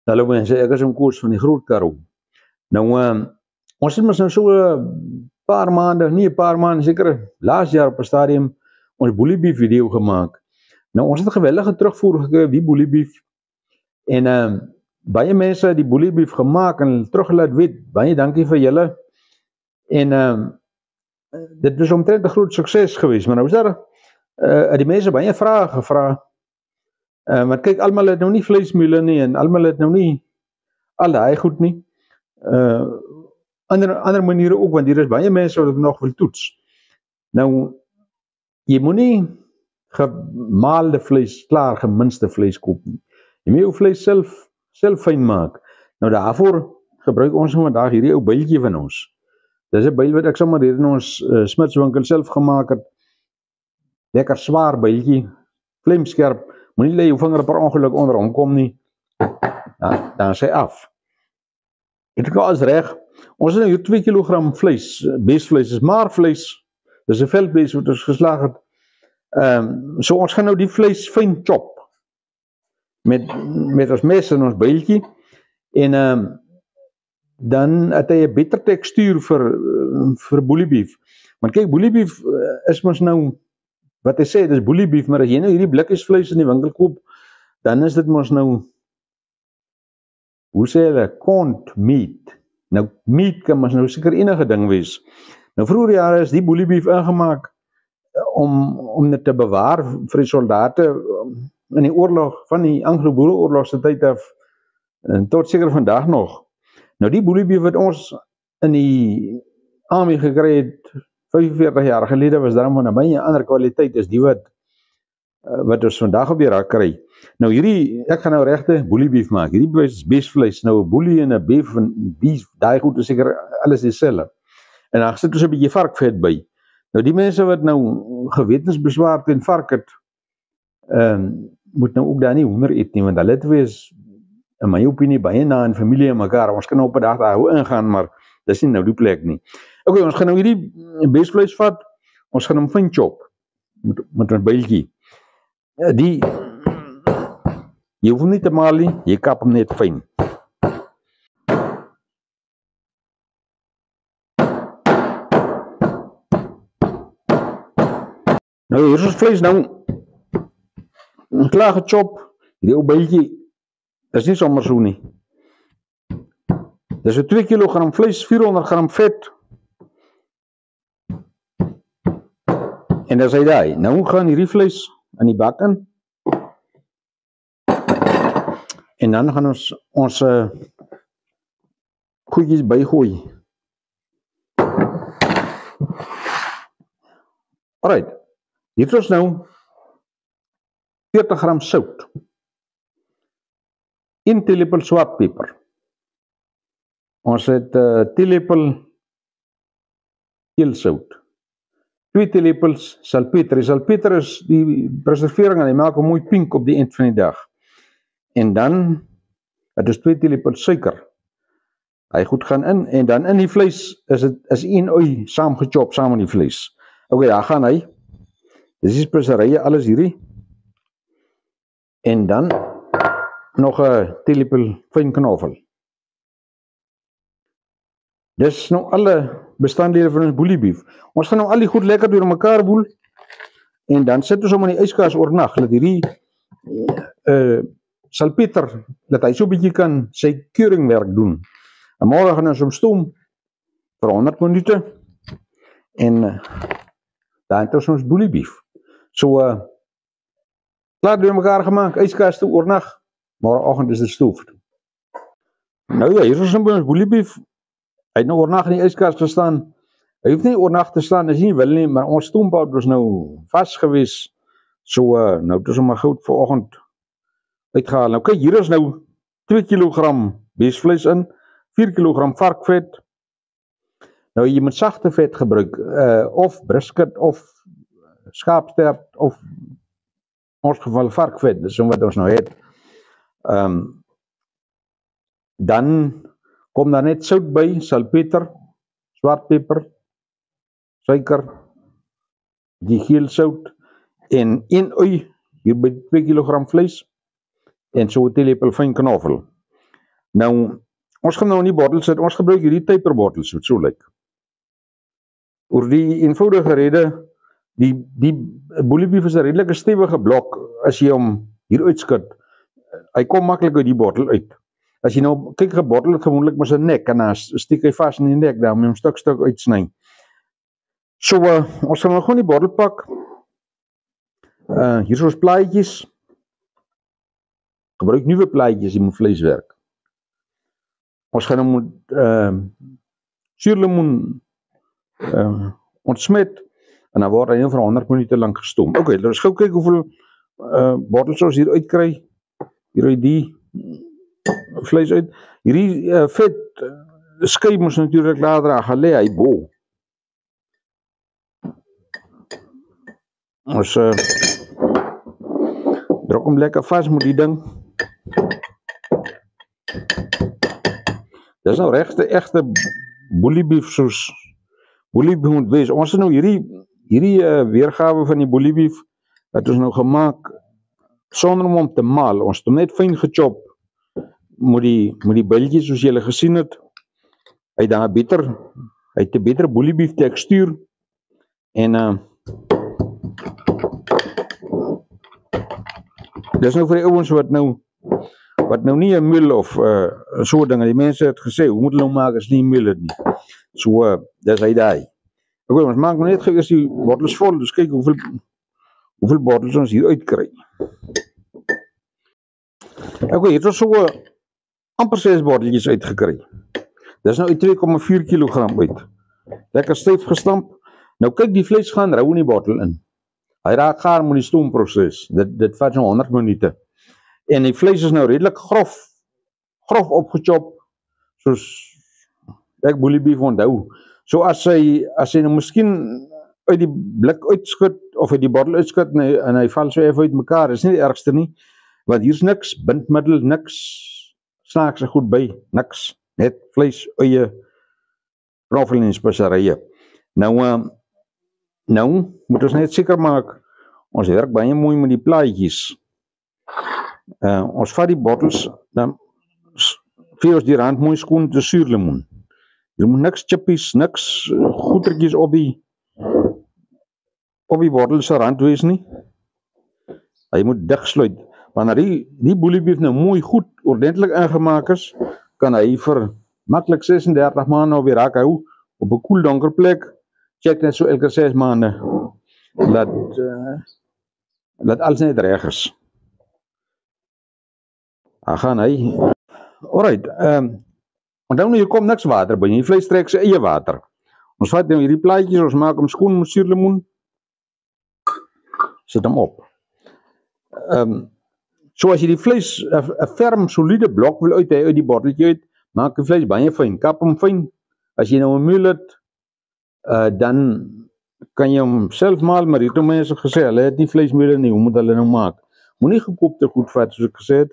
Hallo mense, ek is in Koos van die Groot Karoo. Nou, ons het mos nou so 'n paar maande, nie 'n paar maande, seker laas jaar op 'n stadium, ons Boelie Beef video gemaak. Nou, ons het 'n geweldige terugvoer gekry wie Boelie Beef. En baie mense het die Boelie Beef gemaak en teruggelaat weet. Baie dankie vir julle. En dit was omtrent 'n groot sukses geweest, maar nou is daar die mense baie vrae gevra. Want kyk, almal het nou nie vleismiele nie en almal het nou nie al daai goed nie. Ander maniere ook, want hier is baie mense wat nog wil toets. Nou, jy moet nie gemaalde vleis, klaar geminste vleis koop nie. Jy moet jou vleis self fyn maak. Nou daarvoor gebruik ons vandag hierdie ou byltjie van ons. Dis 'n byl wat ek sommer hier in ons smitswinkel self gemaak het. Lekker swaar byltjie, vlemskerp. Moenie lê jou vinger per ongeluk onder hom kom nie. Dan is hy af. Het ek alles reg. Ons het nou hier 2 kg vleis, beesvleis, is maar vleis. Dis 'n veldbees wat ons geslag het. So ons gaan nou die vleis fyn chop. Met ons mes en ons byltjie. En dan het hy 'n beter tekstuur vir Boelie Beef. Want kyk, Boelie Beef is mos nou, wat hy sê, dis Boelie Beef, maar as jy nou hierdie blikkies vleis in die winkel koop, dan is dit mos nou, hoe sê hulle, canned meat. Nou, meat kan mos nou seker enige ding wees. Nou, vroeger jare is die Boelie Beef ingemaak om dit te bewaar vir die soldate in die oorlog, van die Anglo-Boereoorlog se tyd af, en tot seker vandag nog. Nou, die Boelie Beef wat ons in die army gekry het, 45 jaar gelede, was daarom van 'n baie ander kwaliteit as die wat ons vandag op die rak kry. Nou hierdie, ek gaan nou regte Boelie Beef maak. Hierdie is beesvleis. Nou 'n boelie en 'n beef en beef, daai goed is seker alles dieselfde. En dan sit ons 'n bietjie varkvet by. Nou die mense wat nou gewetensbeswaar teen vark het, moet nou ook daar nie hoender eet nie, want hulle twee is in my opinie baie na in familie en mekaar. Ons kan nou op 'n dag daar hoe ingaan, maar dis nie nou die plek nie. Okay, ons gaan nou hierdie beesvleis vat. Ons gaan hom fyn chop met ons byltjie. Jy hoef hom nie te maal nie, jy kap hom net fyn. Nou, hier is ons vleis nou klaar gechop. Hierdie ou byltjie is nie sommer so nie. Dis 'n 2 kg vleis, 400 gram vet. En as hy daai, nou gaan hierdie vleis in die bak in. En dan gaan ons goedjies bygooi. Alright. Hier is ons nou 40 gram sout. 1 teelepel swartpeper. Ons het 'n teelepel keelsout. 2 teelepels salpeter. Die salpeter is die preservering en hy maak hom mooi pink op die eind van die dag. En dan het ons 2 teelepels suiker. Hy goed gaan in en dan in die vleis is 1 ui saam gechop saam met die vleis. Okay, daar gaan hy. Dis die speserye alles hierdie. En dan nog 'n teelepel fyn knoffel. Dis nou alle bestanddele van ons Boelie Beef. Ons gaan nou al die goed lekker deur mekaar boel. En dan sit ons hom in die yskas oornag, dat hierdie salpeter, dat hy so 'n bietjie kan sy keuringwerk doen. En môre gaan ons hom stoom vir 100 minute. En dan het ons Boelie Beef. So klaar deur mekaar gemaak, yskas toe oornag. Môreoggend is dit stoof. Nou ja, hier is ons Boelie Beef. Hy het nou oornag in die yskas gestaan. Hy hoef nie oornag te staan as jy nie wil nie, maar ons stoompout was nou vas gewees. So nou het ons hom maar gou vanoggend uitgehaal. Nou kyk, hier is nou 2 kg beesvleis in, 4 kg varkvet. Nou jy moet sagte vet gebruik, of brisket of skaapstert of in ons geval varkvet, dis wat ons nou het. Dan kom daar net sout by, salpeter, swartpeper, suiker, die geelsout en 1 ui hier by 2 kg vleis en so 'n teelepel fyn knoffel. Nou, ons gaan nou in die bottel sit, ons gebruik hierdie typerbottels, wat so lyk. Oor die eenvoudige rede, die bully beef is 'n redelike stewige blok, as jy hom hier uitskit, hy kom maklik uit die bottel uit. As jy nou kyk, 'n bottel het gewoonlik met 'n nek, en dan steek hy vas in die nek, dan moet jy hom stuk uitsny. So, ons gaan nou gewoon die bottel pak. Hier is ons plaatjies. Gebruik nuwe plaatjies, jy moet vleis werk. Ons gaan nou met suurlemoen ontsmet, en dan word hy vir 100 minute lang gestoom. Ok, laat ons gou kyk hoeveel bottels ons hier uitkry. Hier uit die vleis uit. Hierdie vet skei moes natuurlijk later gaan lê, hy bo. Ons druk hom lekker vas met die ding. Dis nou regte bully beef soos bully beef moet wees. Ons het nou hierdie weergawe van die bully beef het ons nou gemaak sonder om te maal. Ons het hom net fyn gechop met die biltjies soos julle gesien het. Hy het 'n beter bully beef tekstuur en dis nou vir die ouens wat nou nie 'n meel of so dinge. Die mense het gesê, hoe moet hulle nou maak as nie 'n meel het nie. So, dis hy daai. Ok, ons maak net gou eers die bottels vol, dus kyk hoeveel bottels ons hier uitkry. Ok, hier het ons so amper 6 botteltjies uitgekry. Dis nou uit 2,4 kilogram uit. Lekker styf gestamp. Nou kyk, die vlees gaan rou in die bottel in. Hy raak gaar met die stoomproses. Dit vat nou 100 minute. En die vlees is nou redelik grof opgechop, soos ek bully beef onthou. So as hy nou miskien uit die blik uitskit, of uit die bottel uitskit, en hy val so even uit mekaar, is nie die ergste nie, want hier is niks bindmiddel, niks snaakse goed by, niks, net vlees, eie, roffel en speserye. Nou moet ons net seker maak, ons werk baie mooi met die plaatjies. Ons vat die bottels, dan vee ons die rand mooi skoon te suurlemoen. Jy moet niks chippies, niks goetertjies op die bottel se rand wees nie. Hy moet digsluit. Wanneer die bully beef nou mooi goed, ordentlik ingemaak is, kan hy vir maklik 36 maande op die rak hou, op 'n koel donker plek. Check net so elke 6 maande, laat alles net reg is. Dan gaan hy. Alright, onthou nou, hier kom niks water by, die vleis trek sy eie water. Ons vat nou hierdie plaatjies, ons maak hom skoon met suurlemoen, sit hom op. So as jy die vleis 'n ferm, soliede blok wil uit die botteltjie uit, maak die vleis baie fyn, kap hom fyn. As jy nou 'n meel het, dan kan jy hom self maal, maar hier het mense gesê, hulle het nie vleismeele nie, hoe moet hulle nou maak? Moenie gekoopte goed vat, soos ek gesê het.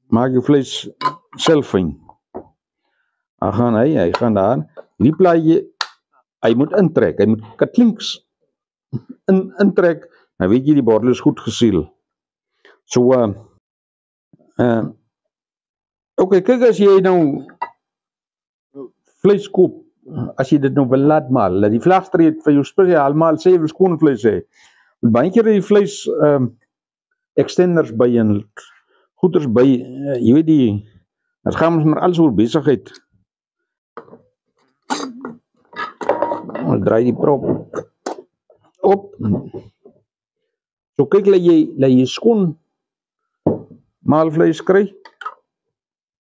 Maak jou vleis self fyn. Dan gaan hy gaan daar, die plaatjie, hy moet intrek, hy moet katlinks intrek, dan weet jy die bottel is goed gesiel. So, ok, kyk, as jy nou vleis koop, as jy dit nou wil laat maal, die vlagstreed vir jou spesiaal maal, sê jy wil skoon vleis hê, baie keer die vleis extenders by en goeders by, jy weet het gaan ons maar alles oor besigheid. Ons draai die prop op. So kyk, laat jy skoon maalvleis kry,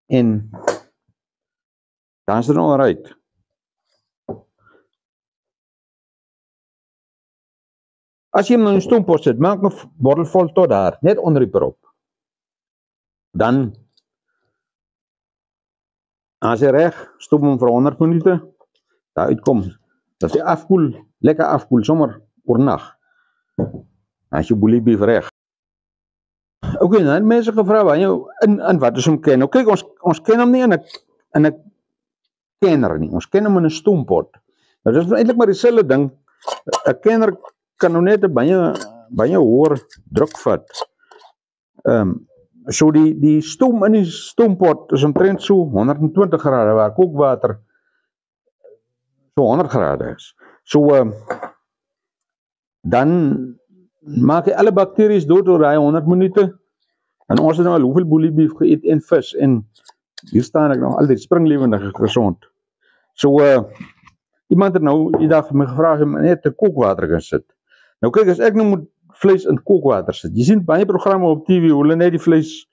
en dan is dit nou alright. As jy hom in 'n stoompot sit, maak 'n bottel vol tot daar, net onder die prop. Dan, as hy reg, stoom hom vir 100 minute, daar uitkom, dat hy afkoel, lekker afkoel, sommer oornag. As jy bully beef reg. Ok, dan het mense gevra, in wat is hom ken? Nou kyk, ons ken hom nie in 'n kenner nie, ons ken hom in 'n stoompot. Nou dis eintlik maar dieselfde ding, 'n kenner kan nou net 'n baie hoër druk vat. So die stoom in die stoompot is omtrent so 120 grade waar kookwater so 100 grade is. So dan maak hy alle bakteries dood oor daai 100 minute. En ons het nou al hoeveel boeliebeef geëet en vis en hier staan ek nog altyd springlewendig gesond. So iemand het nou die dag vir my gevra om net 'n kookwater kan sit. Nou kyk, as ek nou moet vleis in kookwater sit. Jy sien baie programme op TV hoe hulle net die vleis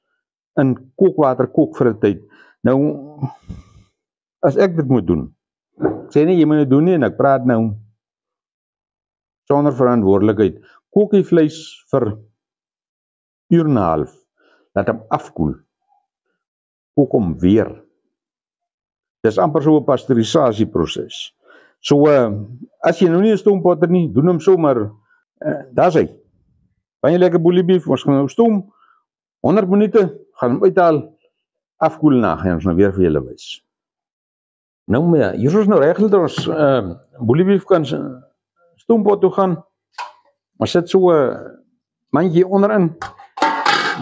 in kookwater kook vir 'n tyd. Nou as ek dit moet doen. Ek sê nie jy moet dit doen nie en ek praat nou sonder verantwoordelikheid. Kook die vleis vir uur en 'n half. Laat hom afkoel. Kook hom weer. Dis amper so 'n pasteurisasieproses. So as jy nou nie 'n stoompot het nie, doen hom sommer daar's hy. Baie lekker boeliebeef, ons gaan nou stoom 100 minute, gaan hom uithaal, afkoel na, gaan ons nou weer vir julle wys. Nou ja, hier is nou reg dat ons boeliebeef kan stoompot toe gaan. Ons sit so 'n mandjie onderin.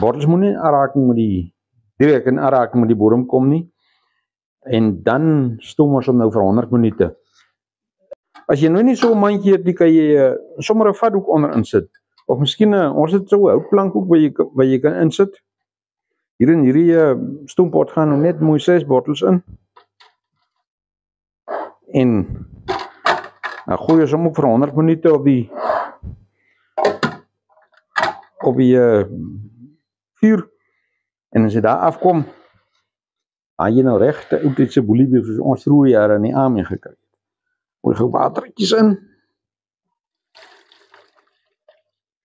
Wortels moet nie direk in aanraking met die bodem kom nie. En dan stoom ons hom nou vir 100 minute. As jy nou nie so 'n mandjie het, kan jy sommer 'n vatdoek onderin sit. Of miskien ons het so 'n houtplank ook waar jy kan insit. Hier in hierdie stoompot gaan nou net mooi 6 bottels in. En dan gooi ons hom ook vir 100 minute op die vuur. En as jy daar afkom, dan jy nou regte oudtydse boeliebeef soos ons vroeë jare in die AME gekry het. Gooi gou watertjies in.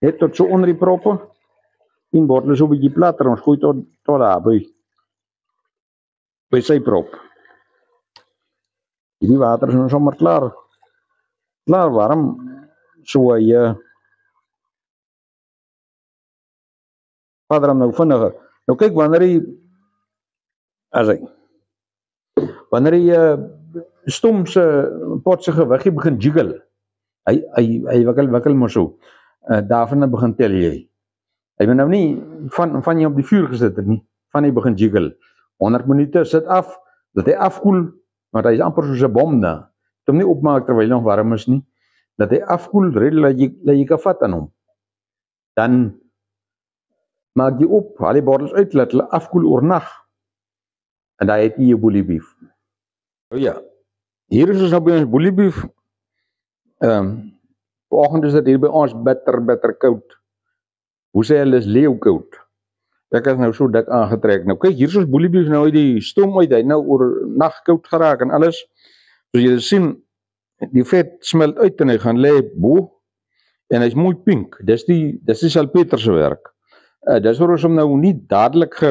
Net tot so onder die proppe. En bottel so 'n bietjie platter, ons gooi tot daar by sy prop. Hierdie water is nou sommer klaar warm. So jy vader hom nou vinniger. Nou kyk, wanneer die stoom se pot se gewiggie begin jiggle, hy wikkel maar so, daarvan begin tel jy. Hy moet nou nie van jy op die vuur gesit het nie, van hy begin jiggle. 100 minute sit af, dat hy afkoel, want hy is amper soos 'n bom daar. Het hom nie opmaak terwyl hy nog warm is nie, dat hy afkoel, dat jy kan vat aan hom. Dan maak jy op, haal die bottels uit, laat hulle afkoel oornag. En daar het jy jou boeliebeef. Nou ja, hier is ons nou by ons boeliebeef. Vanoggend is dit hier by ons bitter koud. Hoe sê hulle is leeukoud. Ek is nou so dik aangetrek. Nou kyk, hier is ons boeliebeef nou uit die stoom uit, hy nou oor nag koud geraak en alles. So jy sien, die vet smelt uit en hy gaan lê bo en hy's mooi pink. Dis die salpeter se werk. Dis waar ons hom nou nie dadelik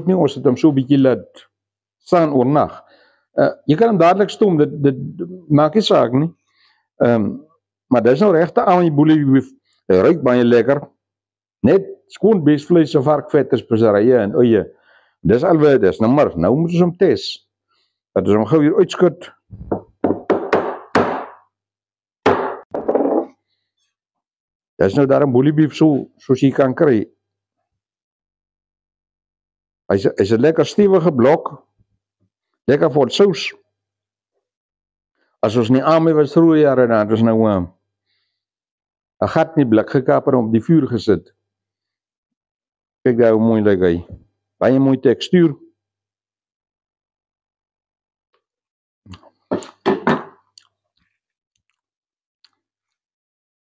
ons het hom so 'n bietjie laat staan oornag. Jy kan hom dadelik stoom, dit maak nie saak nie. Maar dis nou regte aan die boeliebeef. Hy ruik baie lekker. Net skoon beesvleis of varkvet is speserye en oeye. Dis alweer dis. Nou moet ons hom tes. Dat ons hom gou hier uitskud. Dis nou daar 'n boeliebeef soos jy kan kry. Hy's 'n lekker stewige blok. Lekker vir sous. As ons nie AME was vroeë jare, dan het ons nou 'n gat in die blik gekaap en op die vuur gesit. Kyk daar hoe mooi lyk hy. Baie mooi tekstuur.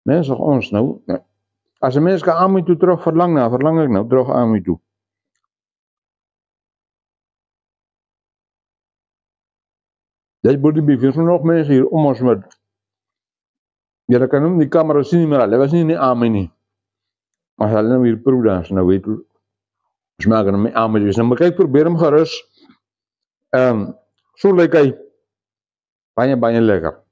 Mense ons nou, as 'n mens kan AME toe terug verlang ek nou terug AME toe. Dis boeliebeef, is nog mense hier om ons met. Julle kan hom die kamera sien nie meer, hulle was nie in die AME nie. Maar hulle nou hier proe dan, nou weet jy. Ons maak hom met AME wees. Nou maar kyk, probeer hom gerus. So lyk hy baie lekker.